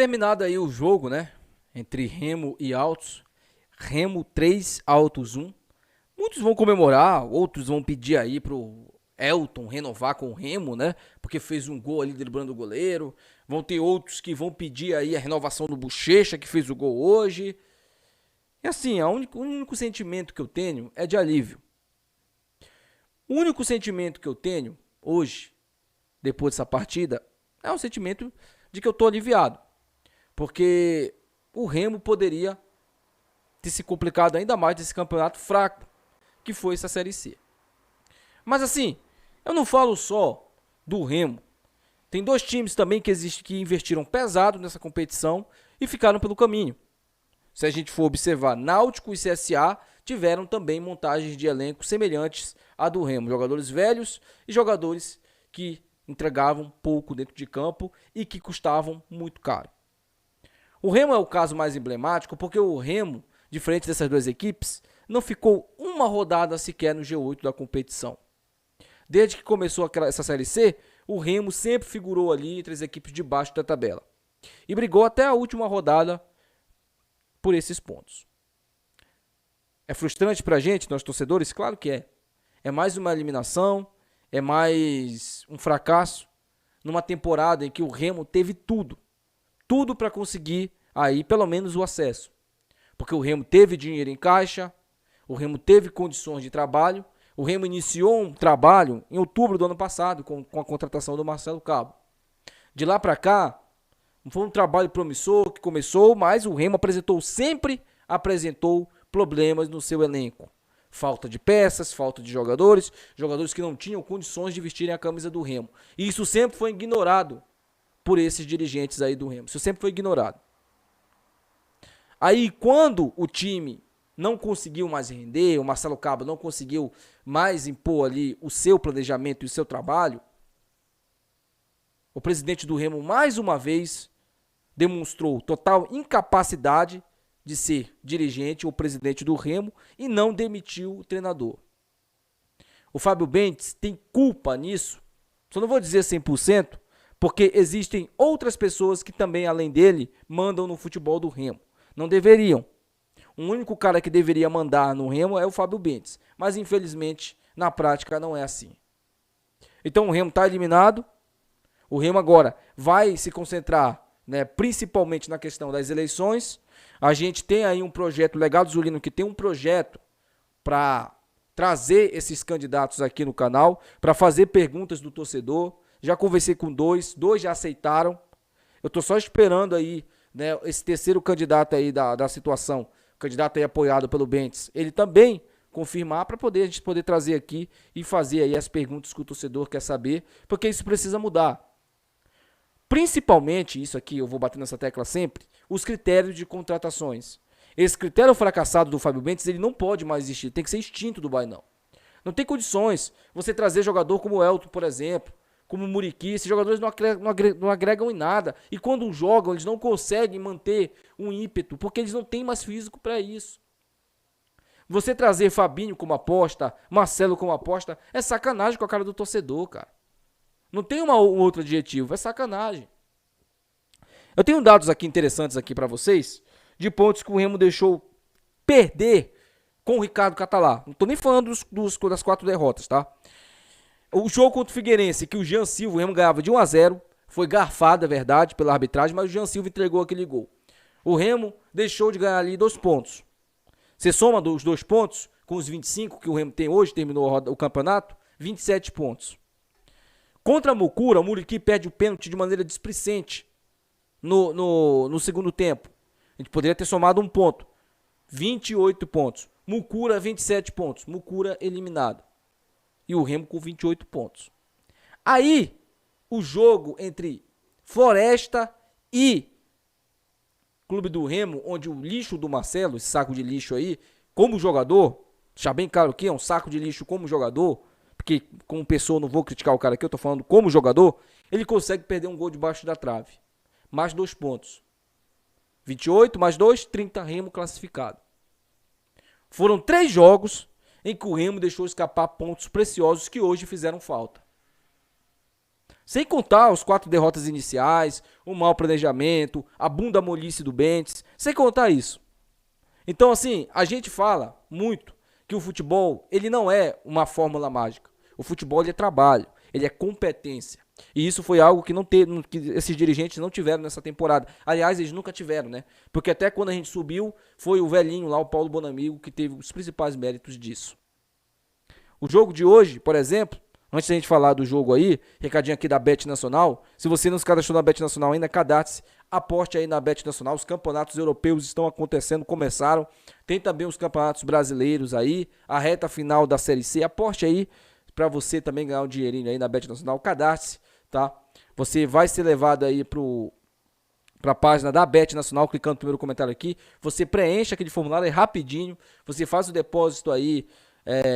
Terminado aí o jogo, né? Entre Remo e Altos. Remo 3, Altos 1. Muitos vão comemorar, outros vão pedir aí pro Elton renovar com o Remo, né? Porque fez um gol ali driblando o goleiro. Vão ter outros que vão pedir aí a renovação do Bochecha, que fez o gol hoje. E assim, o único sentimento que eu tenho é de alívio. O único sentimento que eu tenho hoje, depois dessa partida, é um sentimento de que eu tô aliviado. Porque o Remo poderia ter se complicado ainda mais desse campeonato fraco que foi essa Série C. Mas assim, eu não falo só do Remo. Tem dois times também que investiram pesado nessa competição e ficaram pelo caminho. Se a gente for observar, Náutico e CSA tiveram também montagens de elenco semelhantes à do Remo. Jogadores velhos e jogadores que entregavam pouco dentro de campo e que custavam muito caro. O Remo é o caso mais emblemático porque o Remo, diferente dessas duas equipes, não ficou uma rodada sequer no G8 da competição. Desde que começou essa Série C, o Remo sempre figurou ali entre as equipes de baixo da tabela. E brigou até a última rodada por esses pontos. É frustrante pra gente, nós torcedores? Claro que é. É mais uma eliminação, é mais um fracasso numa temporada em que o Remo teve tudo. Tudo para conseguir aí pelo menos o acesso. Porque o Remo teve dinheiro em caixa, o Remo teve condições de trabalho, o Remo iniciou um trabalho em outubro do ano passado com a contratação do Marcelo Cabo. De lá para cá, foi um trabalho promissor que começou, mas o Remo sempre apresentou problemas no seu elenco. Falta de peças, falta de jogadores, jogadores que não tinham condições de vestirem a camisa do Remo. E isso sempre foi ignorado por esses dirigentes aí do Remo. Isso sempre foi ignorado. Aí, quando o time não conseguiu mais render, o Marcelo Cabo não conseguiu mais impor ali o seu planejamento e o seu trabalho, o presidente do Remo, mais uma vez, demonstrou total incapacidade de ser dirigente ou presidente do Remo e não demitiu o treinador. O Fábio Bentes tem culpa nisso, só não vou dizer 100%, porque existem outras pessoas que também, além dele, mandam no futebol do Remo. Não deveriam. O único cara que deveria mandar no Remo é o Fábio Bentes. Mas, infelizmente, na prática não é assim. Então, o Remo está eliminado. O Remo agora vai se concentrar, né, principalmente na questão das eleições. A gente tem aí um projeto, o Legado Zulino, que tem um projeto para trazer esses candidatos aqui no canal, para fazer perguntas do torcedor. Já conversei com dois já aceitaram. Eu estou só esperando aí, né, esse terceiro candidato aí da situação, candidato aí apoiado pelo Bentes, ele também confirmar para a gente poder trazer aqui e fazer aí as perguntas que o torcedor quer saber, porque isso precisa mudar. Principalmente, isso aqui eu vou bater nessa tecla sempre, os critérios de contratações. Esse critério fracassado do Fábio Bentes, ele não pode mais existir, tem que ser extinto do Bainão. Não tem condições você trazer jogador como o Elton, por exemplo, como o Muriqui, esses jogadores não agregam em nada. E quando jogam, eles não conseguem manter um ímpeto, porque eles não têm mais físico para isso. Você trazer Fabinho como aposta, Marcelo como aposta, é sacanagem com a cara do torcedor, cara. Não tem um outro adjetivo, é sacanagem. Eu tenho dados aqui interessantes aqui para vocês, de pontos que o Remo deixou perder com o Ricardo Catalá. Não tô nem falando das 4 derrotas, tá? O jogo contra o Figueirense, que o Jean Silva, o Remo ganhava de 1-0, foi garfado, é verdade, pela arbitragem, mas o Jean Silva entregou aquele gol. O Remo deixou de ganhar ali 2 pontos. Você soma os 2 pontos com os 25 que o Remo tem hoje, terminou o campeonato, 27 pontos. Contra a Mucura, o Muriqui perde o pênalti de maneira displicente no segundo tempo. A gente poderia ter somado 1 ponto. 28 pontos. Mucura, 27 pontos. Mucura eliminado. E o Remo com 28 pontos. Aí, o jogo entre Floresta e Clube do Remo, onde o lixo do Marcelo, esse saco de lixo aí, como jogador, deixar bem claro que é um saco de lixo como jogador, porque como pessoa não vou criticar o cara aqui, eu tô falando como jogador, ele consegue perder um gol debaixo da trave. Mais 2 pontos. 28 mais 2, 30, Remo classificado. Foram 3 jogos em que o Remo deixou escapar pontos preciosos que hoje fizeram falta. Sem contar os 4 derrotas iniciais, o mau planejamento, a bunda molice do Benítez, sem contar isso. Então, assim, a gente fala muito que o futebol, ele não é uma fórmula mágica. O futebol, ele é trabalho, ele é competência. E isso foi algo que que esses dirigentes não tiveram nessa temporada. Aliás, eles nunca tiveram, né? Porque até quando a gente subiu, foi o velhinho lá, o Paulo Bonamigo, que teve os principais méritos disso. O jogo de hoje, por exemplo, antes da gente falar do jogo aí, recadinho aqui da Bet Nacional. Se você não se cadastrou na Bet Nacional ainda, cadastre-se, aposte aí na Bet Nacional. Os campeonatos europeus estão acontecendo, começaram. Tem também os campeonatos brasileiros aí, a reta final da Série C. Aposte aí para você também ganhar um dinheirinho aí na Bet Nacional. Cadastre-se, tá? Você vai ser levado aí para a página da Bet Nacional, clicando no primeiro comentário aqui. Você preenche aquele formulário aí rapidinho. Você faz o depósito aí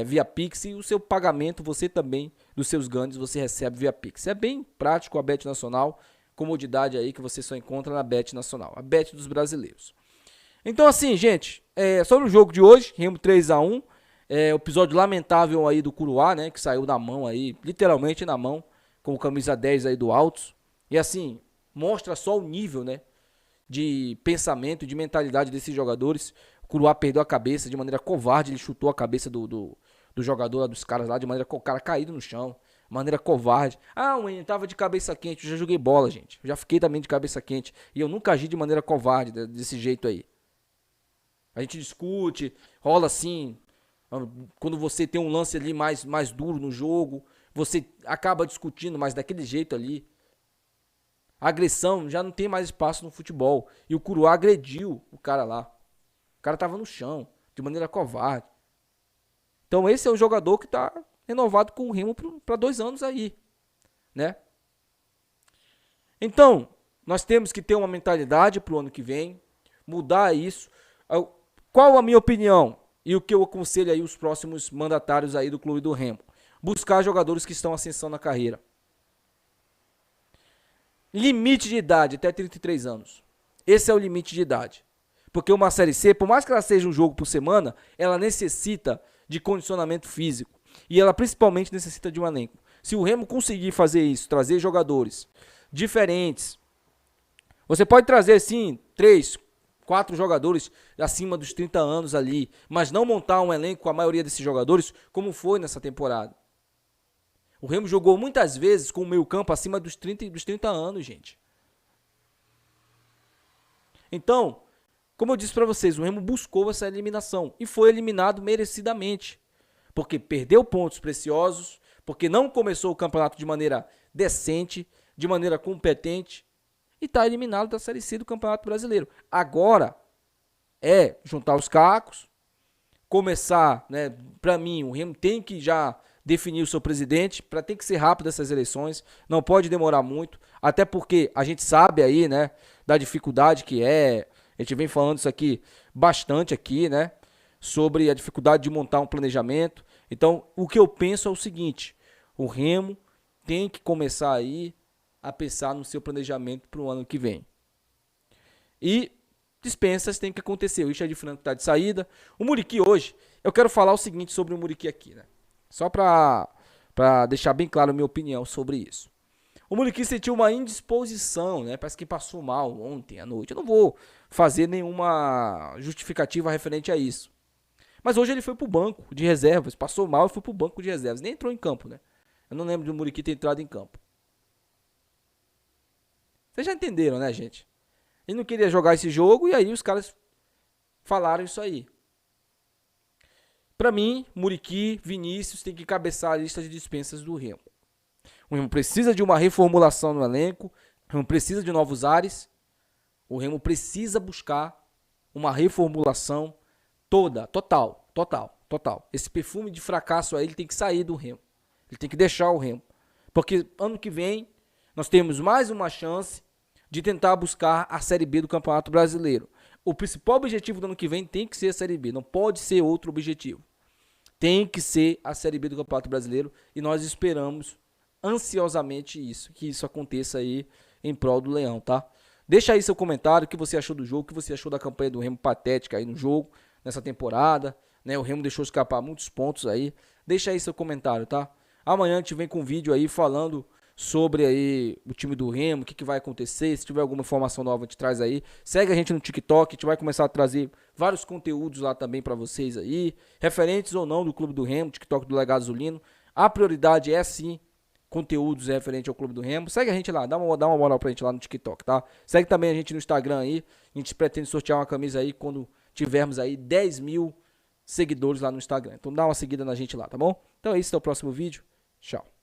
via Pix, e o seu pagamento, você também, dos seus ganhos, você recebe via Pix. É bem prático a Bet Nacional, comodidade aí que você só encontra na Bet Nacional, a Bet dos brasileiros. Então assim, gente, sobre o jogo de hoje, Remo 3-1, o episódio lamentável aí do Curuá, né, que saiu na mão aí, literalmente na mão, com o camisa 10 aí do Altos, e assim, mostra só o nível, né, de pensamento, de mentalidade desses jogadores. O Curuá perdeu a cabeça de maneira covarde, ele chutou a cabeça do jogador lá, dos caras lá, de maneira com o cara caído no chão, maneira covarde. Ah, o menino tava de cabeça quente, eu já joguei bola, gente, eu já fiquei também de cabeça quente, e eu nunca agi de maneira covarde, desse jeito aí. A gente discute, rola assim, quando você tem um lance ali mais duro no jogo, você acaba discutindo, mas daquele jeito ali, a agressão já não tem mais espaço no futebol. E o Curuá agrediu o cara lá. O cara tava no chão, de maneira covarde. Então esse é o jogador que tá renovado com o Remo para 2 anos aí, né? Então, nós temos que ter uma mentalidade pro ano que vem, mudar isso. Qual a minha opinião e o que eu aconselho aí os próximos mandatários aí do clube do Remo? Buscar jogadores que estão em ascensão na carreira. Limite de idade, até 33 anos. Esse é o limite de idade. Porque uma Série C, por mais que ela seja um jogo por semana, ela necessita de condicionamento físico. E ela principalmente necessita de um elenco. Se o Remo conseguir fazer isso, trazer jogadores diferentes, você pode trazer sim 3, 4 jogadores acima dos 30 anos ali, mas não montar um elenco com a maioria desses jogadores, como foi nessa temporada. O Remo jogou muitas vezes com o meio campo acima dos 30 anos, gente. Então, como eu disse para vocês, o Remo buscou essa eliminação e foi eliminado merecidamente. Porque perdeu pontos preciosos, porque não começou o campeonato de maneira decente, de maneira competente, e está eliminado da Série C do Campeonato Brasileiro. Agora é juntar os cacos, começar, né? Para mim, o Remo tem que já definir o seu presidente, tem que ser rápido essas eleições, não pode demorar muito, até porque a gente sabe aí, né, da dificuldade que a gente vem falando isso aqui bastante aqui, né, sobre a dificuldade de montar um planejamento. Então, o que eu penso é o seguinte, o Remo tem que começar aí a pensar no seu planejamento para o ano que vem. E dispensas tem que acontecer, o Richard Franco está de saída, o Muriqui hoje, eu quero falar o seguinte sobre o Muriqui aqui, né, só para deixar bem claro a minha opinião sobre isso. O Muriqui sentiu uma indisposição, né? Parece que passou mal ontem à noite. Eu não vou fazer nenhuma justificativa referente a isso. Mas hoje ele foi pro banco de reservas. Passou mal e foi pro banco de reservas. Nem entrou em campo, né? Eu não lembro do Muriqui ter entrado em campo. Vocês já entenderam, né, gente? Ele não queria jogar esse jogo e aí os caras falaram isso aí. Para mim, Muriqui, Vinícius tem que cabeçar a lista de dispensas do Remo. O Remo precisa de uma reformulação no elenco, o Remo precisa de novos ares, o Remo precisa buscar uma reformulação total. Esse perfume de fracasso aí, ele tem que sair do Remo. Ele tem que deixar o Remo. Porque ano que vem, nós temos mais uma chance de tentar buscar a Série B do Campeonato Brasileiro. O principal objetivo do ano que vem tem que ser a Série B, não pode ser outro objetivo. Tem que ser a Série B do Campeonato Brasileiro e nós esperamos ansiosamente isso, que isso aconteça aí em prol do Leão, tá? Deixa aí seu comentário, o que você achou do jogo, o que você achou da campanha do Remo patética aí no jogo, nessa temporada, né? O Remo deixou escapar muitos pontos aí. Deixa aí seu comentário, tá? Amanhã a gente vem com um vídeo aí falando sobre aí o time do Remo, o que vai acontecer, se tiver alguma informação nova a gente traz aí. Segue a gente no TikTok, a gente vai começar a trazer vários conteúdos lá também para vocês aí, referentes ou não do Clube do Remo, TikTok do Legado Azulino. A prioridade é sim conteúdos referentes ao Clube do Remo. Segue a gente lá, dá uma moral pra gente lá no TikTok, tá? Segue também a gente no Instagram aí, a gente pretende sortear uma camisa aí quando tivermos aí 10 mil seguidores lá no Instagram. Então dá uma seguida na gente lá, tá bom? Então é isso, até o próximo vídeo. Tchau.